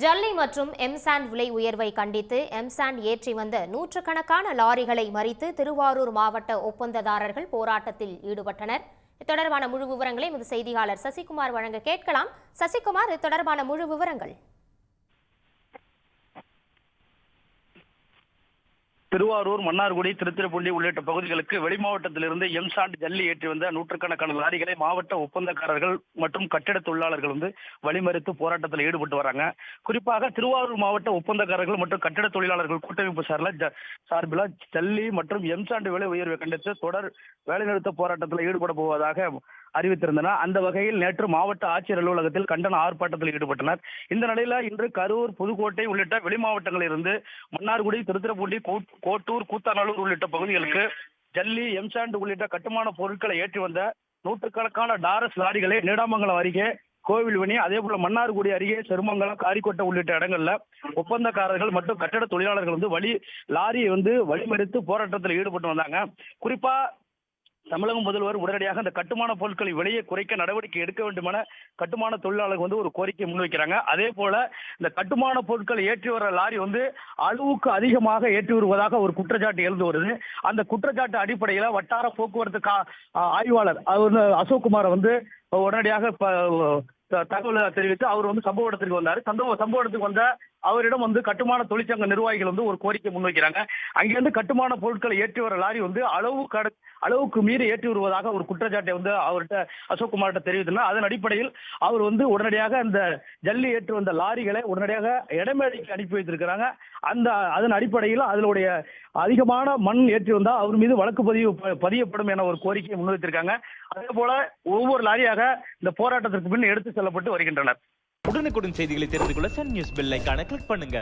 ஜல்லி மற்றும் எம்சாண்ட் விலை உயர்வை கண்டித்து எம்சாண்ட் ஏற்றி வந்த நூற்றுக்கணக்கான லாரிகளை மறித்து திருவாரூர் மாவட்ட ஒப்பந்ததாரர்கள் போராட்டத்தில் ஈடுபட்டனர். இது தொடர்பான முழு விவரங்களை எமது செய்தியாளர் சசிகுமார் வழங்க கேட்கலாம். சசிகுமார், இது தொடர்பான முழு விவரங்கள். திருவாரூர், மன்னார்குடி, திருத்துறைப்பூண்டி உள்ளிட்ட பகுதிகளுக்கு வெளிமாவட்டத்திலிருந்து எம்சாண்ட் ஜல்லி ஏற்றி வந்த நூற்றுக்கணக்கான லாரிகளை மாவட்ட ஒப்பந்தக்காரர்கள் மற்றும் கட்டிட தொழிலாளர்கள் வழிமறித்து போராட்டத்தில் ஈடுபட்டு வராங்க. குறிப்பாக திருவாரூர் மாவட்ட ஒப்பந்தக்காரர்கள் மற்றும் கட்டிட தொழிலாளர்கள் கூட்டமைப்பு சார்பில் ஜல்லி மற்றும் எம்சாண்ட் விலை உயர்வை கண்டித்து தொடர் வேலைநிறுத்த போராட்டத்தில் ஈடுபட போவதாக அறிவித்திருந்தனர். அந்த வகையில் நேற்று மாவட்ட ஆட்சியர் அலுவலகத்தில் கண்டன ஆர்ப்பாட்டத்தில் ஈடுபட்டனர். இந்த நிலையில இன்று கரூர், புதுக்கோட்டை உள்ளிட்ட வெளி மாவட்டங்களில் இருந்து மன்னார்குடி, திருத்துறைப்பூண்டி, கோட்டூர், கூத்தாநல்லூர் உள்ளிட்ட பகுதிகளுக்கு ஜல்லி, எம்சாண்ட் உள்ளிட்ட கட்டுமான பொருட்களை ஏற்றி வந்த நூற்றுக்கணக்கான டாரஸ் லாரிகளை நீடாமங்கலம் அருகே கோவில்வனி, அதே போல மன்னார்குடி அருகே செருமங்கலம், காரிக்கோட்டை உள்ளிட்ட இடங்கள்ல ஒப்பந்தக்காரர்கள் மற்றும் கட்டட தொழிலாளர்கள் லாரியை வழிமறித்து போராட்டத்தில் ஈடுபட்டு வந்தாங்க. குறிப்பா தமிழக முதல்வர் உடனடியாக இந்த கட்டுமான பொருட்களின் விலையை குறைக்க நடவடிக்கை எடுக்க வேண்டும் என கட்டுமான தொழிலாளர்கள் ஒரு கோரிக்கை முன்வைக்கிறாங்க. அதே போல இந்த கட்டுமான பொருட்களை ஏற்றி வர லாரி அளவுக்கு அதிகமாக ஏற்றி வருவதாக ஒரு குற்றச்சாட்டு எழுந்து வருது. அந்த குற்றச்சாட்டு அடிப்படையில வட்டார போக்குவரத்து ஆய்வாளர் அசோக்குமார் உடனடியாக தகவல் தெரிவித்து அவர் சம்பவ இடத்திற்கு வந்தார். சம்பவ இடத்துக்கு வந்த அவரிடம் கட்டுமான தொழிற்சங்க நிர்வாகிகள் ஒரு கோரிக்கை முன்வைக்கிறாங்க. அங்கிருந்து கட்டுமான பொருட்களை ஏற்றி வர லாரி அளவுக்கு மீறி ஏற்றி வருவதாக ஒரு குற்றச்சாட்டை அவர்கிட்ட அசோக்குமார்கிட்ட தெரிவித்தார். அதன் அடிப்படையில் அவர் உடனடியாக அந்த ஜல்லி ஏற்றி வந்த லாரிகளை உடனடியாக இடமேடைக்கு அனுப்பி வைத்திருக்கிறாங்க. அதன் அடிப்படையில் அதனுடைய அதிகமான மண் ஏற்றி வந்தால் அவர் மீது வழக்கு பதியப்படும் என ஒரு கோரிக்கையை முன்வைத்திருக்காங்க. அதே போல ஒவ்வொரு லாரியாக இந்த போராட்டத்திற்கு பின் எடுத்து செல்லப்பட்டு வருகின்றனர். உடனுக்குடன் செய்திகளை தெரிந்து கொள்ள சன் நியூஸ் பெல் ஐகானை கிளிக் பண்ணுங்க.